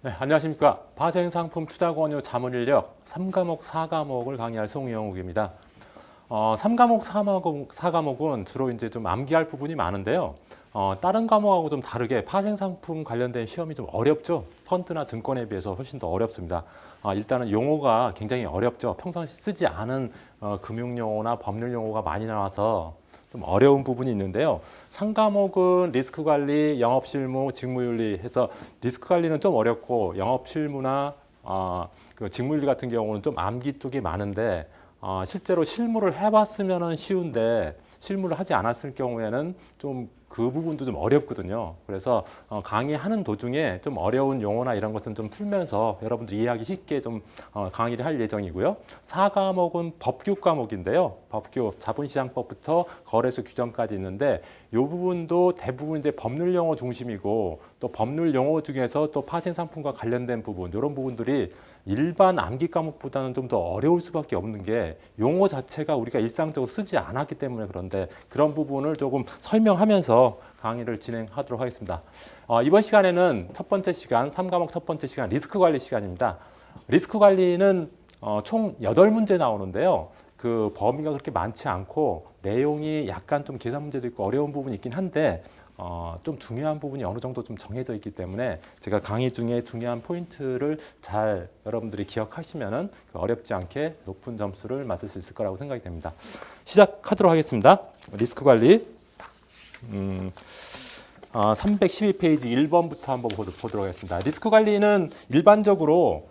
네, 안녕하십니까. 파생상품 투자권유 자문인력 3과목 4과목을 강의할 송영욱입니다. 3과목 4과목은 주로 이제 좀 암기할 부분이 많은데요. 다른 과목하고 좀 다르게 파생상품 관련된 시험이 좀 어렵죠. 펀드나 증권에 비해서 훨씬 더 어렵습니다. 일단은 용어가 굉장히 어렵죠. 평상시 쓰지 않은 금융용어나 법률 용어가 많이 나와서 좀 어려운 부분이 있는데요. 상과목은 리스크 관리, 영업 실무, 직무윤리 해서 리스크 관리는 좀 어렵고 영업 실무나 그 직무윤리 같은 경우는 좀 암기 쪽이 많은데 실제로 실무를 해봤으면은 쉬운데 실무를 하지 않았을 경우에는 좀 그 부분도 좀 어렵거든요. 그래서 강의하는 도중에 좀 어려운 용어나 이런 것은 좀 풀면서 여러분들 이해하기 쉽게 좀 강의를 할 예정이고요. 4과목은 법규 과목인데요. 법규, 자본시장법부터 거래소 규정까지 있는데 이 부분도 대부분 이제 법률 용어 중심이고 또 법률 용어 중에서 또 파생상품과 관련된 부분 이런 부분들이 일반 암기 과목보다는 좀 더 어려울 수밖에 없는 게 용어 자체가 우리가 일상적으로 쓰지 않았기 때문에 그런데 그런 부분을 조금 설명하면서 강의를 진행하도록 하겠습니다. 이번 시간에는 첫 번째 시간, 3과목 첫 번째 시간 리스크 관리 시간입니다. 리스크 관리는 총 8문제 나오는데요. 그 범위가 그렇게 많지 않고 내용이 약간 좀 계산 문제도 있고 어려운 부분이 있긴 한데 좀 중요한 부분이 어느 정도 좀 정해져 있기 때문에 제가 강의 중에 중요한 포인트를 잘 여러분들이 기억하시면은 어렵지 않게 높은 점수를 맞을 수 있을 거라고 생각이 됩니다. 시작하도록 하겠습니다. 리스크 관리 312페이지 1번부터 한번 보도록 하겠습니다. 리스크 관리는 일반적으로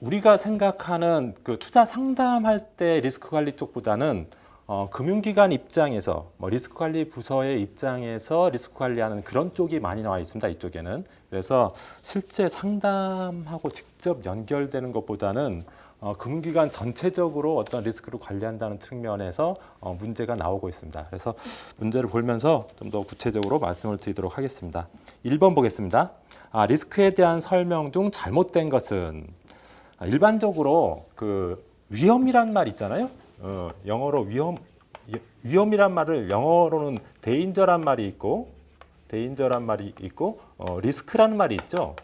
우리가 생각하는 그 투자 상담할 때 리스크 관리 쪽보다는 금융기관 입장에서 리스크 관리 부서의 입장에서 리스크 관리하는 그런 쪽이 많이 나와 있습니다. 이쪽에는. 그래서 실제 상담하고 직접 연결되는 것보다는 금융기관 전체적으로 어떤 리스크를 관리한다는 측면에서 문제가 나오고 있습니다. 그래서 문제를 보면서 좀 더 구체적으로 말씀을 드리도록 하겠습니다. 1번 보겠습니다. 리스크에 대한 설명 중 잘못된 것은 일반적으로 그 위험이란 말 있잖아요. 영어로 위험이란 말을 영어로는 데인저란 말이 있고 리스크라는 말이 있죠.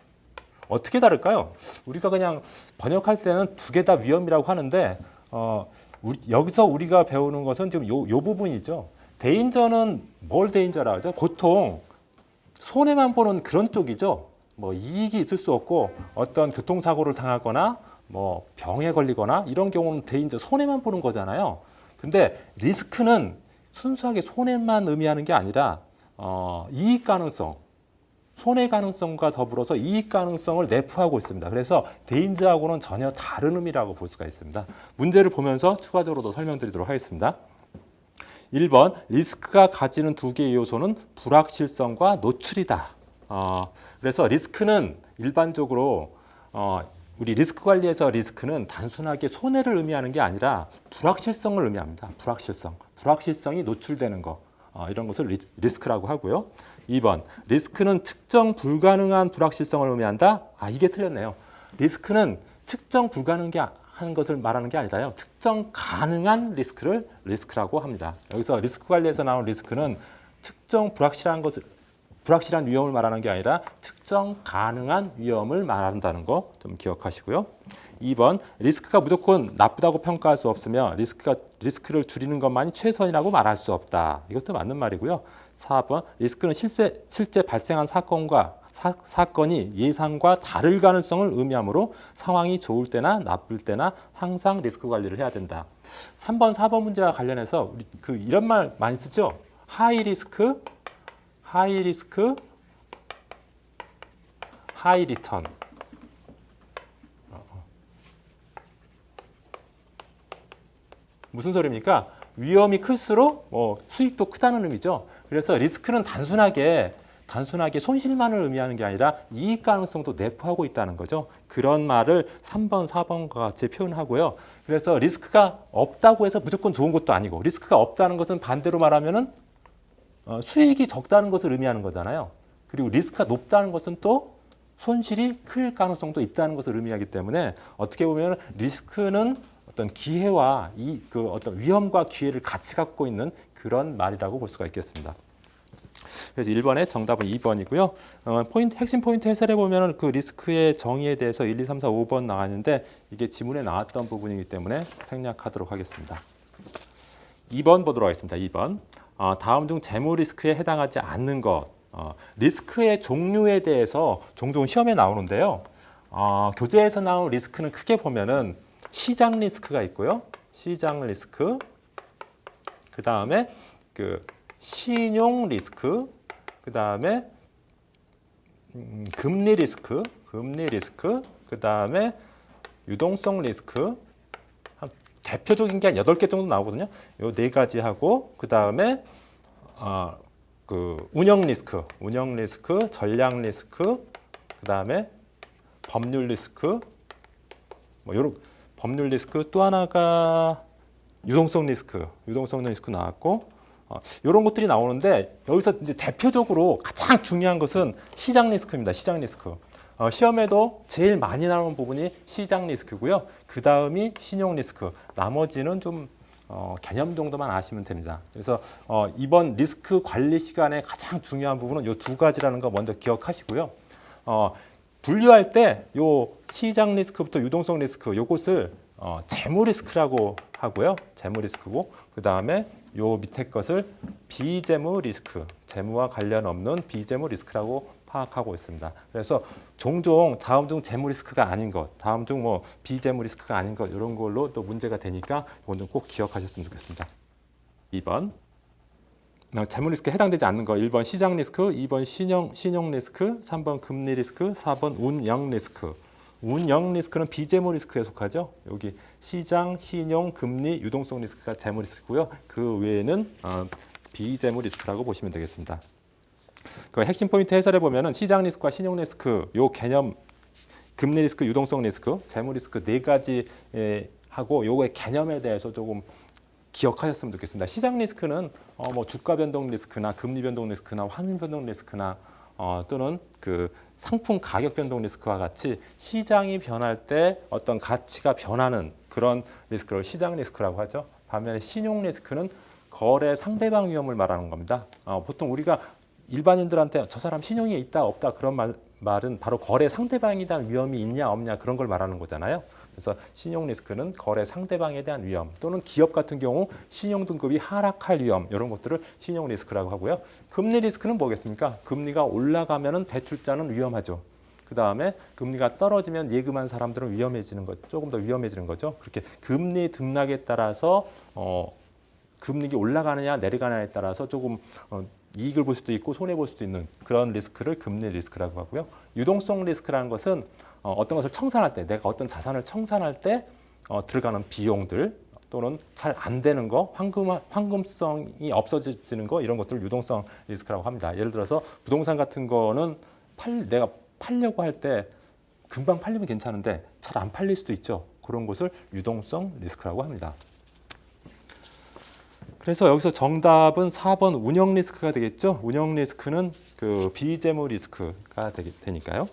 어떻게 다를까요? 우리가 그냥 번역할 때는 두 개 다 위험이라고 하는데 여기서 우리가 배우는 것은 지금 요 부분이죠. 데인저는 뭘 데인저라고 하죠? 보통 손해만 보는 그런 쪽이죠. 이익이 있을 수 없고 어떤 교통사고를 당하거나 병에 걸리거나 이런 경우는 데인저 손해만 보는 거잖아요. 근데 리스크는 순수하게 손해만 의미하는 게 아니라 이익 가능성, 손해 가능성과 더불어서 이익 가능성을 내포하고 있습니다. 그래서 데인저하고는 전혀 다른 의미라고 볼 수가 있습니다. 문제를 보면서 추가적으로 더 설명드리도록 하겠습니다. 1번, 리스크가 가지는 두 개의 요소는 불확실성과 노출이다. 그래서 리스크는 일반적으로 우리 리스크 관리에서 리스크는 단순하게 손해를 의미하는 게 아니라 불확실성을 의미합니다. 불확실성이 노출되는 거. 이런 것을 리스크라고 하고요. 2번, 리스크는 측정 불가능한 불확실성을 의미한다. 이게 틀렸네요. 리스크는 측정 불가능한 것을 말하는 게 아니라요. 측정 가능한 리스크를 리스크라고 합니다. 여기서 리스크 관리에서 나온 리스크는 측정 불확실한 위험을 말하는 게 아니라 측정 가능한 위험을 말한다는 거 좀 기억하시고요. 2번, 리스크가 무조건 나쁘다고 평가할 수 없으며 리스크를 줄이는 것만이 최선이라고 말할 수 없다. 이것도 맞는 말이고요. 4번, 리스크는 실제 발생한 사건이 예상과 다를 가능성을 의미하므로 상황이 좋을 때나 나쁠 때나 항상 리스크 관리를 해야 된다. 3번, 4번 문제와 관련해서 이런 말 많이 쓰죠. 하이 리스크, 하이 리턴. 무슨 소리입니까? 위험이 클수록 수익도 크다는 의미죠. 그래서 리스크는 단순하게 손실만을 의미하는 게 아니라 이익 가능성도 내포하고 있다는 거죠. 그런 말을 3번, 4번과 같이 표현하고요. 그래서 리스크가 없다고 해서 무조건 좋은 것도 아니고 리스크가 없다는 것은 반대로 말하면은 수익이 적다는 것을 의미하는 거잖아요. 그리고 리스크가 높다는 것은 또 손실이 클 가능성도 있다는 것을 의미하기 때문에 어떻게 보면 리스크는 어떤 기회와 어떤 위험과 기회를 같이 갖고 있는 그런 말이라고 볼 수가 있겠습니다. 그래서 1번의 정답은 2번이고요. 핵심 포인트 해설해 보면 그 리스크의 정의에 대해서 1, 2, 3, 4, 5번 나왔는데 이게 지문에 나왔던 부분이기 때문에 생략하도록 하겠습니다. 2번 보도록 하겠습니다. 2번. 다음 중 재무 리스크에 해당하지 않는 것. 리스크의 종류에 대해서 종종 시험에 나오는데요. 교재에서 나온 리스크는 크게 보면은 시장 리스크가 있고요. 시장 리스크. 그 다음에 그 신용 리스크. 그 다음에 금리 리스크. 그 다음에 유동성 리스크. 대표적인 게 한 8개 정도 나오거든요. 요 4가지 하고 그 다음에 그 운영 리스크, 전략 리스크, 그 다음에 법률 리스크, 뭐 요런 법률 리스크 또 하나가 유동성 리스크 나왔고 이런 것들이 나오는데 여기서 이제 대표적으로 가장 중요한 것은 시장 리스크입니다. 시장 리스크. 시험에도 제일 많이 나오는 부분이 시장 리스크고요. 그 다음이 신용 리스크. 나머지는 좀 개념 정도만 아시면 됩니다. 그래서 이번 리스크 관리 시간에 가장 중요한 부분은 이 2가지라는 거 먼저 기억하시고요. 분류할 때 요 시장 리스크부터 유동성 리스크 요것을 재무 리스크라고 하고요. 재무 리스크고 그 다음에 요 밑에 것을 비재무 리스크, 재무와 관련 없는 비재무 리스크라고 파악하고 있습니다. 그래서 종종 다음 중 재무 리스크가 아닌 것, 다음 중 뭐 비재무 리스크가 아닌 것 이런 걸로 또 문제가 되니까 이건 좀 꼭 기억하셨으면 좋겠습니다. 2번 재무 리스크에 해당되지 않는 거 1번 시장 리스크, 2번 신용 리스크, 3번 금리 리스크, 4번 운영 리스크. 운영 리스크는 비재무 리스크에 속하죠. 여기 시장, 신용, 금리, 유동성 리스크가 재무 리스크고요. 그 외에는 비재무 리스크라고 보시면 되겠습니다. 그 핵심 포인트 해설해 보면은 시장 리스크와 신용 리스크 요 개념 금리 리스크, 유동성 리스크, 재무 리스크 4가지 하고 요거의 개념에 대해서 조금 기억하셨으면 좋겠습니다. 시장 리스크는 뭐 주가 변동 리스크나 금리 변동 리스크나 환율 변동 리스크나 또는 그 상품 가격 변동 리스크와 같이 시장이 변할 때 어떤 가치가 변하는 그런 리스크를 시장 리스크라고 하죠. 반면에 신용 리스크는 거래 상대방 위험을 말하는 겁니다. 보통 우리가 일반인들한테 저 사람 신용이 있다 없다 그런 말은 바로 거래 상대방에 대한 위험이 있냐 없냐 그런 걸 말하는 거잖아요. 그래서 신용 리스크는 거래 상대방에 대한 위험 또는 기업 같은 경우 신용 등급이 하락할 위험 이런 것들을 신용 리스크라고 하고요. 금리 리스크는 뭐겠습니까? 금리가 올라가면은 대출자는 위험하죠. 그 다음에 금리가 떨어지면 예금한 사람들은 위험해지는 것, 조금 더 위험해지는 거죠. 그렇게 금리 등락에 따라서 금리가 올라가느냐 내려가느냐에 따라서 조금 이익을 볼 수도 있고 손해 볼 수도 있는 그런 리스크를 금리 리스크라고 하고요. 유동성 리스크라는 것은 어떤 것을 청산할 때, 내가 어떤 자산을 청산할 때 들어가는 비용들 또는 잘 안 되는 거, 황금성이 없어지는 거 이런 것들을 유동성 리스크라고 합니다. 예를 들어서 부동산 같은 거는 내가 팔려고 할 때 금방 팔리면 괜찮은데 잘 안 팔릴 수도 있죠. 그런 것을 유동성 리스크라고 합니다. 그래서 여기서 정답은 4번 운영 리스크가 되겠죠. 운영 리스크는 그 비재무 리스크가 되니까요.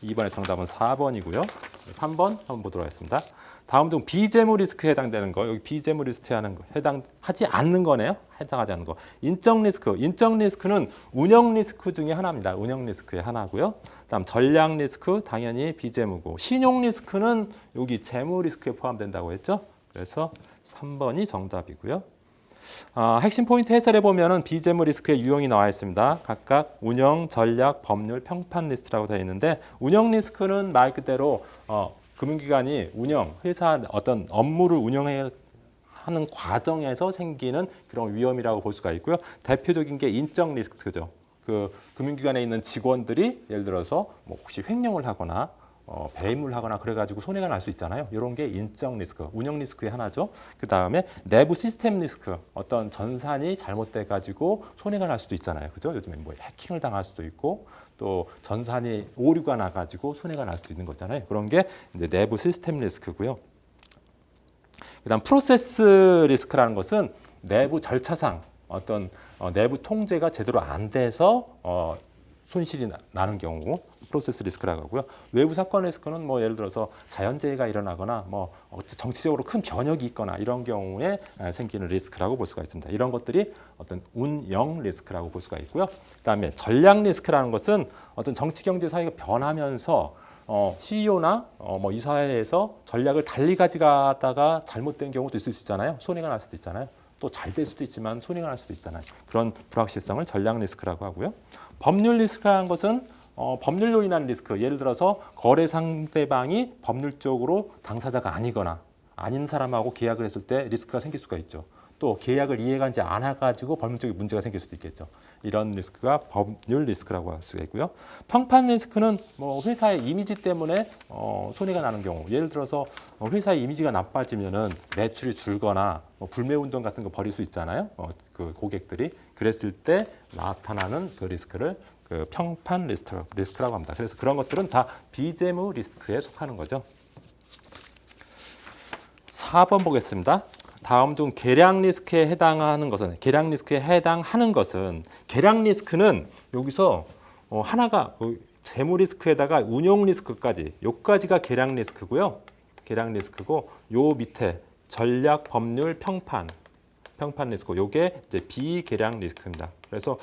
2번의 정답은 4번이고요. 3번 한번 보도록 하겠습니다. 다음 중 비재무 리스크에 해당되는 거, 여기 비재무 리스크에 해당하지 않는 거네요. 해당하지 않는 거. 인적 리스크는 운영 리스크 중에 하나입니다. 운영 리스크의 하나고요. 다음 전략 리스크 당연히 비재무고, 신용 리스크는 여기 재무 리스크에 포함된다고 했죠. 그래서 3번이 정답이고요. 핵심 포인트 해설해 보면은 비재무 리스크의 유형이 나와 있습니다. 각각 운영, 전략, 법률, 평판 리스트라고 되어 있는데 운영 리스크는 말 그대로 금융기관이 회사 어떤 업무를 운영해야 하는 과정에서 생기는 그런 위험이라고 볼 수가 있고요. 대표적인 게 인적 리스크죠. 그 금융기관에 있는 직원들이 예를 들어서 뭐 혹시 횡령을 하거나 배임을 하거나 그래가지고 손해가 날 수 있잖아요. 이런 게 인적 리스크, 운영 리스크의 하나죠. 그 다음에 내부 시스템 리스크, 어떤 전산이 잘못돼가지고 손해가 날 수도 있잖아요. 그죠? 요즘에 뭐 해킹을 당할 수도 있고 또 전산이 오류가 나가지고 손해가 날 수도 있는 거잖아요. 그런 게 이제 내부 시스템 리스크고요. 그다음 프로세스 리스크라는 것은 내부 절차상 어떤 내부 통제가 제대로 안 돼서 손실이 나는 경우 프로세스 리스크라고 하고요. 외부 사건 리스크는 뭐 예를 들어서 자연재해가 일어나거나 뭐 정치적으로 큰 변혁이 있거나 이런 경우에 생기는 리스크라고 볼 수가 있습니다. 이런 것들이 어떤 운영 리스크라고 볼 수가 있고요. 그다음에 전략 리스크라는 것은 어떤 정치 경제 사회가 변하면서 CEO나 뭐 이 사회에서 전략을 달리 가져가다가 잘못된 경우도 있을 수 있잖아요. 손해가 날 수도 있잖아요. 또 잘 될 수도 있지만 손해가 날 수도 있잖아요. 그런 불확실성을 전략 리스크라고 하고요. 법률 리스크라는 것은 법률로 인한 리스크, 예를 들어서 거래 상대방이 법률적으로 당사자가 아니거나 아닌 사람하고 계약을 했을 때 리스크가 생길 수가 있죠. 또 계약을 이해하지 않아가지고 법률적인 문제가 생길 수도 있겠죠. 이런 리스크가 법률 리스크라고 할 수가 있고요. 평판 리스크는 뭐 회사의 이미지 때문에 손해가 나는 경우, 예를 들어서 회사의 이미지가 나빠지면은 매출이 줄거나 뭐 불매 운동 같은 거 벌일 수 있잖아요. 그 고객들이 그랬을 때 나타나는 그 리스크를 그 평판 리스크라고 합니다. 그래서 그런 것들은 다 비재무 리스크에 속하는 거죠. 4번 보겠습니다. 다음 중 계량 리스크에 해당하는 것은 계량 리스크는 여기서 하나가 재무 리스크에다가 운용 리스크까지 요까지가 계량 리스크고요. 계량 리스크고 요 밑에 전략, 법률, 평판 리스크 요게 이제 비계량 리스크입니다. 그래서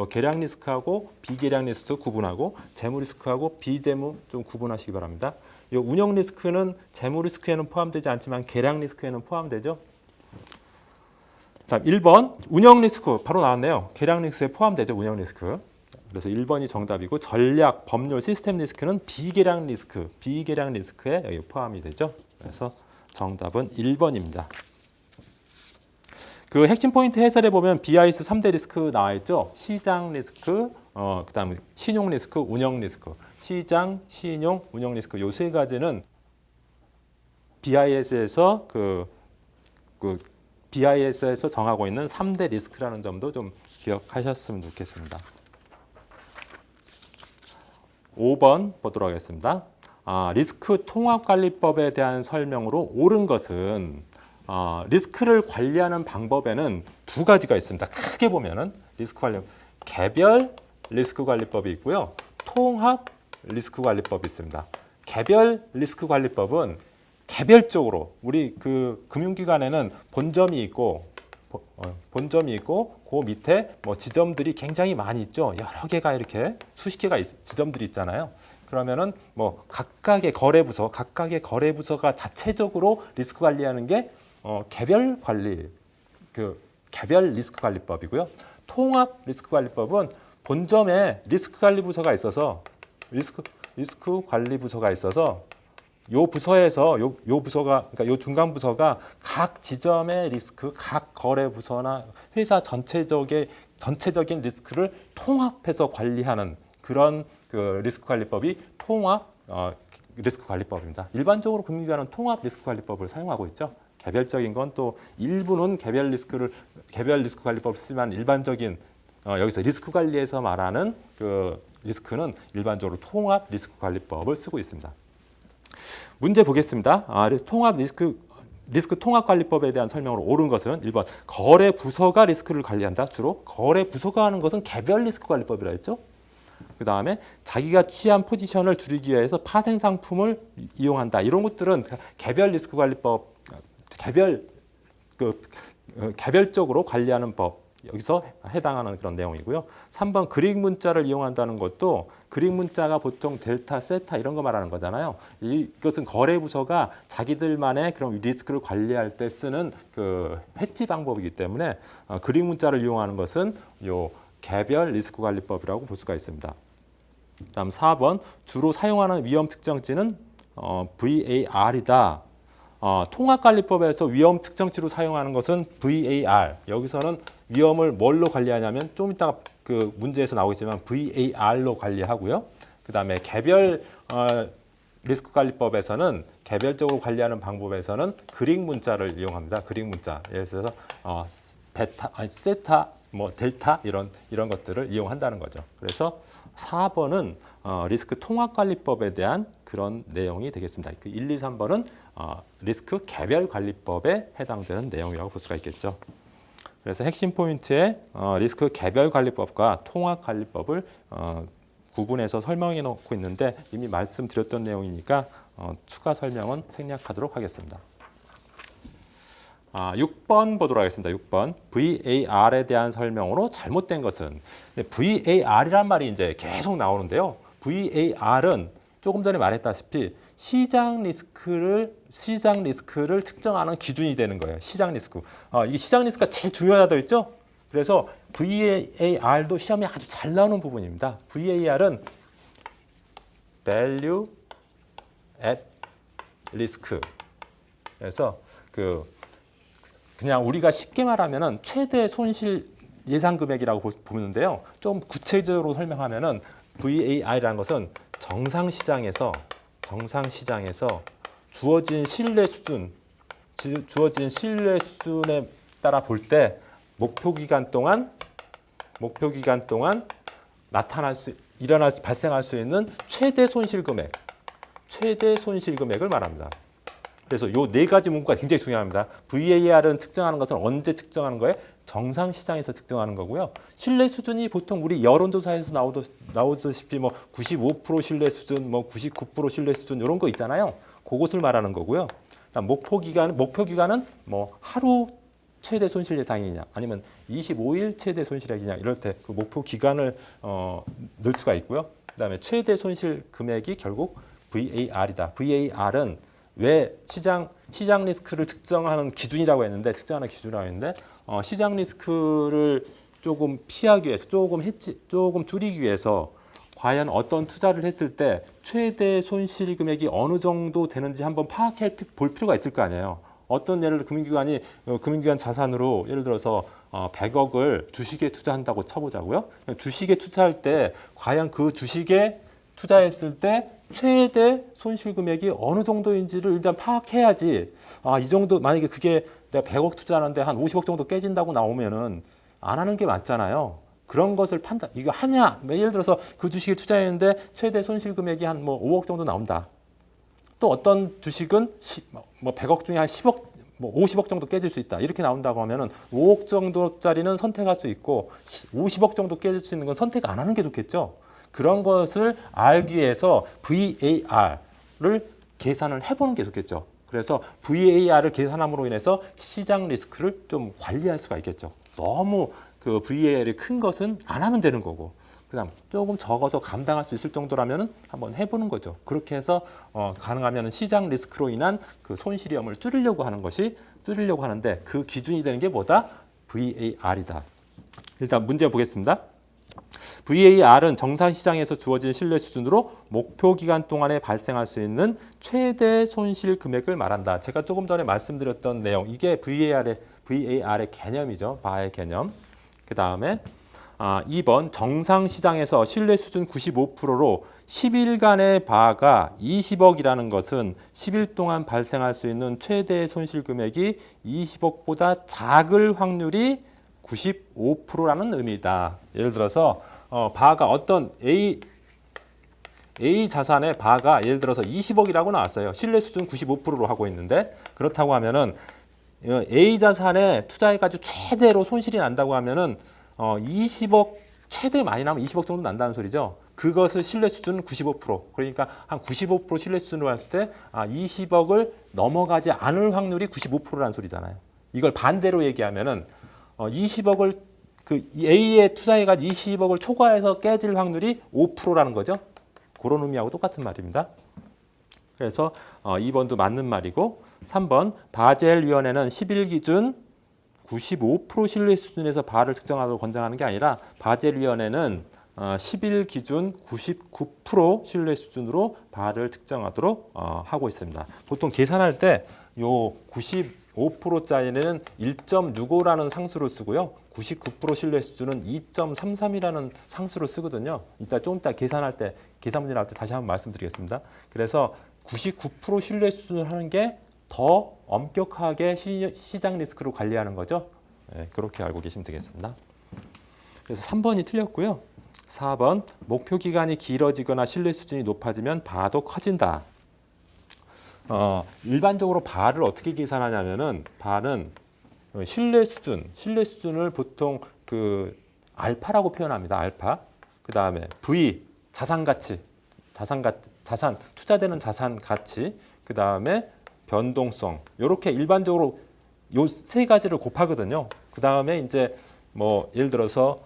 계량 리스크하고 비계량 리스크 구분하고 재무 리스크하고 비재무 좀 구분하시기 바랍니다. 요 운영 리스크는 재무 리스크에는 포함되지 않지만 계량 리스크에는 포함되죠. 자, 1번 운영 리스크 바로 나왔네요. 계량 리스크에 포함되죠. 운영 리스크. 그래서 1번이 정답이고 전략, 법률, 시스템 리스크는 비계량 리스크에 여기 포함이 되죠. 그래서 정답은 1번입니다. 그 핵심 포인트 해설에 보면 BIS 3대 리스크 나와 있죠. 시장 리스크, 그다음에 신용 리스크, 운영 리스크. 시장, 신용, 운영 리스크 요 세 가지는 BIS에서 BIS에서 정하고 있는 3대 리스크라는 점도 좀 기억하셨으면 좋겠습니다. 5번 보도록 하겠습니다. 리스크 통합관리법에 대한 설명으로 옳은 것은 리스크를 관리하는 방법에는 두 가지가 있습니다. 크게 보면은 리스크 관리 개별 리스크 관리법이 있고요. 통합 리스크 관리법이 있습니다. 개별 리스크 관리법은 개별적으로 우리 그 금융기관에는 본점이 있고 그 밑에 뭐 지점들이 굉장히 많이 있죠. 여러 개가 이렇게 수십 개가 지점들이 있잖아요. 그러면은 뭐 각각의 거래부서가 자체적으로 리스크 관리하는 게 개별 리스크 관리법이고요. 통합 리스크 관리법은 본점에 리스크 관리 부서가 있어서 요 부서에서 요 부서가 그러니까 요 중간 부서가 각 지점의 리스크, 각 거래 부서나 회사 전체적인 리스크를 통합해서 관리하는 그런 그 리스크 관리법이 통합 리스크 관리법입니다. 일반적으로 금융기관은 통합 리스크 관리법을 사용하고 있죠. 개별적인 건 또 일부는 개별 리스크 관리법을 쓰지만 일반적인 여기서 리스크 관리에서 말하는 그 리스크는 일반적으로 통합 리스크 관리법을 쓰고 있습니다. 문제 보겠습니다. 통합 리스크 통합 관리법에 대한 설명으로 옳은 것은 1번 거래 부서가 리스크를 관리한다. 주로 거래 부서가 하는 것은 개별 리스크 관리법이라 했죠. 그 다음에 자기가 취한 포지션을 줄이기 위해서 파생 상품을 이용한다. 이런 것들은 개별 리스크 관리법, 개별적으로 관리하는 법. 여기서 해당하는 그런 내용이고요. 3번 그릭 문자를 이용한다는 것도 그릭 문자가 보통 델타, 세타 이런 거 말하는 거잖아요. 이것은 거래 부서가 자기들만의 그런 리스크를 관리할 때 쓰는 그 해치 방법이기 때문에 그릭 문자를 이용하는 것은 요 개별 리스크 관리법이라고 볼 수가 있습니다. 다음 4번 주로 사용하는 위험 측정치는 VAR이다. 통합관리법에서 위험 측정치로 사용하는 것은 VAR. 여기서는 위험을 뭘로 관리하냐면 좀 이따가 그 문제에서 나오겠지만 VAR로 관리하고요. 그 다음에 개별 리스크 관리법에서는 개별적으로 관리하는 방법에서는 그릭 문자를 이용합니다. 그릭 문자. 예를 들어서 베타, 세타, 뭐 델타 이런 것들을 이용한다는 거죠. 그래서 4번은 리스크 통합관리법에 대한 그런 내용이 되겠습니다. 그 1, 2, 3번은 리스크 개별관리법에 해당되는 내용이라고 볼 수가 있겠죠. 그래서 핵심 포인트에 리스크 개별관리법과 통합관리법을 구분해서 설명해 놓고 있는데 이미 말씀드렸던 내용이니까 추가 설명은 생략하도록 하겠습니다. 6번 보도록 하겠습니다. 6번. VAR에 대한 설명으로 잘못된 것은. VAR이란 말이 이제 계속 나오는데요. VAR은 조금 전에 말했다시피 시장 리스크를 측정하는 기준이 되는 거예요. 시장 리스크. 이게 시장 리스크가 제일 중요하다고 했죠? 그래서 VAR도 시험에 아주 잘 나오는 부분입니다. VAR은 Value at Risk. 그래서 그냥 우리가 쉽게 말하면은 최대 손실 예상 금액이라고 보는데요. 좀 구체적으로 설명하면은 VAR이라는 것은 정상 시장에서 주어진 신뢰 수준에 따라 볼 때 목표 기간 동안 발생할 수 있는 최대 손실 금액을 말합니다. 그래서 요 네 가지 문구가 굉장히 중요합니다. VAR은 측정하는 것은 언제 측정하는 거예요? 정상 시장에서 측정하는 거고요. 신뢰 수준이 보통 우리 여론조사에서 나오다시피 95% 신뢰 수준, 99% 신뢰 수준 이런 거 있잖아요. 그것을 말하는 거고요. 목표 기간은 하루 최대 손실 예상이냐, 아니면 25일 최대 손실액이냐 이럴 때 그 목표 기간을 넣을 수가 있고요. 그다음에 최대 손실 금액이 결국 VAR이다. VAR은 왜 시장 리스크를 측정하는 기준이라고 했는데 시장 리스크를 조금 피하기 위해서 조금 줄이기 위해서 과연 어떤 투자를 했을 때 최대 손실 금액이 어느 정도 되는지 한번 파악해 볼 필요가 있을 거 아니에요. 어떤 금융기관 자산으로 예를 들어서 100억을 주식에 투자한다고 쳐보자고요. 주식에 투자할 때 과연 그 주식에 투자했을 때 최대 손실 금액이 어느 정도인지를 일단 파악해야지. 이 정도 만약에 그게 내가 100억 투자하는데 한 50억 정도 깨진다고 나오면은 안 하는 게 맞잖아요. 그런 것을 이거 하냐? 예를 들어서 그 주식에 투자했는데 최대 손실 금액이 한 5억 정도 나온다. 또 어떤 주식은 100억 중에 한 10억, 50억 정도 깨질 수 있다. 이렇게 나온다고 하면은 5억 정도짜리는 선택할 수 있고 50억 정도 깨질 수 있는 건 선택 안 하는 게 좋겠죠. 그런 것을 알기 위해서 VAR을 계산을 해보는 게 좋겠죠. 그래서 VAR을 계산함으로 인해서 시장 리스크를 좀 관리할 수가 있겠죠. 너무 그 VAR이 큰 것은 안 하면 되는 거고, 그다음 조금 적어서 감당할 수 있을 정도라면은 한번 해보는 거죠. 그렇게 해서 가능하면 시장 리스크로 인한 그 손실 위험을 줄이려고 하는데 그 기준이 되는 게 뭐다? VAR이다. 일단 문제 보겠습니다. VAR은 정상 시장에서 주어진 신뢰 수준으로 목표 기간 동안에 발생할 수 있는 최대 손실 금액을 말한다. 제가 조금 전에 말씀드렸던 내용, 이게 VAR의 개념이죠. 바의 개념. 그 다음에 2번 정상 시장에서 신뢰 수준 95%로 10일간의 바가 20억이라는 것은 10일 동안 발생할 수 있는 최대 손실 금액이 20억보다 작을 확률이 95%라는 의미다. 예를 들어서 바가 어떤 A 자산의 바가 예를 들어서 20억이라고 나왔어요. 신뢰 수준 95%로 하고 있는데, 그렇다고 하면은 A 자산에 투자해가지고 최대로 손실이 난다고 하면은 20억 최대 많이 나면 20억 정도 난다는 소리죠. 그것을 신뢰 수준 95%. 그러니까 한 95% 신뢰 수준으로 할 때 20억을 넘어가지 않을 확률이 95%라는 소리잖아요. 이걸 반대로 얘기하면은 20억을 A에 투자해가지고 20억을 초과해서 깨질 확률이 5%라는 거죠. 그런 의미하고 똑같은 말입니다. 그래서 2번도 맞는 말이고, 3번 바젤위원회는 10일 기준 95% 신뢰 수준에서 바를 측정하도록 권장하는 게 아니라 바젤위원회는 10일 기준 99% 신뢰 수준으로 바를 측정하도록 하고 있습니다. 보통 계산할 때 요 95%짜리는 1.65라는 상수를 쓰고요. 99% 신뢰 수준은 2.33이라는 상수를 쓰거든요. 조금 이따 계산할 때, 계산 문제 나올 때 다시 한번 말씀드리겠습니다. 그래서 99% 신뢰 수준을 하는 게 더 엄격하게 시장 리스크를 관리하는 거죠. 네, 그렇게 알고 계시면 되겠습니다. 그래서 3번이 틀렸고요. 4번 목표 기간이 길어지거나 신뢰 수준이 높아지면 바도 커진다. 일반적으로 바를 어떻게 계산하냐면은 바는 신뢰 수준을 보통 그 알파라고 표현합니다. 알파. 그 다음에 V 자산 가치, 자산 투자되는 자산 가치, 그 다음에 변동성. 이렇게 일반적으로 요 세 가지를 곱하거든요. 그 다음에 이제 뭐 예를 들어서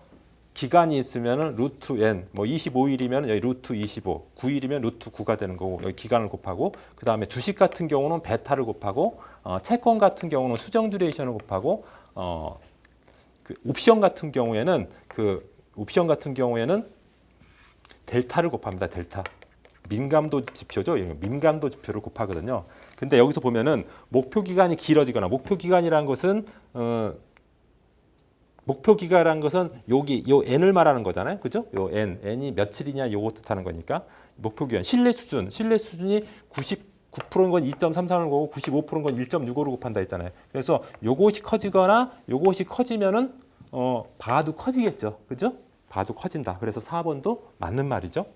기간이 있으면은 루트 n, 뭐 25일이면 여기 루트 25, 9일이면 루트 9가 되는 거고 여기 기간을 곱하고 그 다음에 주식 같은 경우는 베타를 곱하고 채권 같은 경우는 수정 듀레이션을 곱하고 그 옵션 같은 경우에는 델타를 곱합니다. 델타. 민감도 지표죠. 민감도 지표를 곱하거든요. 근데 여기서 보면은 목표 기간이 길어지거나 목표 기간이라는 것은 여기 요 n을 말하는 거잖아요. 그죠? 요 n이 며칠이냐 요거 뜻하는 거니까 목표 기간, 신뢰 수준이 99%인 건 2.33을 곱하고 95%인 건 1.65로 곱한다 했잖아요. 그래서 요것이 커지거나 요것이 커지면은 바도 커지겠죠. 그죠? 바도 커진다. 그래서 4번도 맞는 말이죠.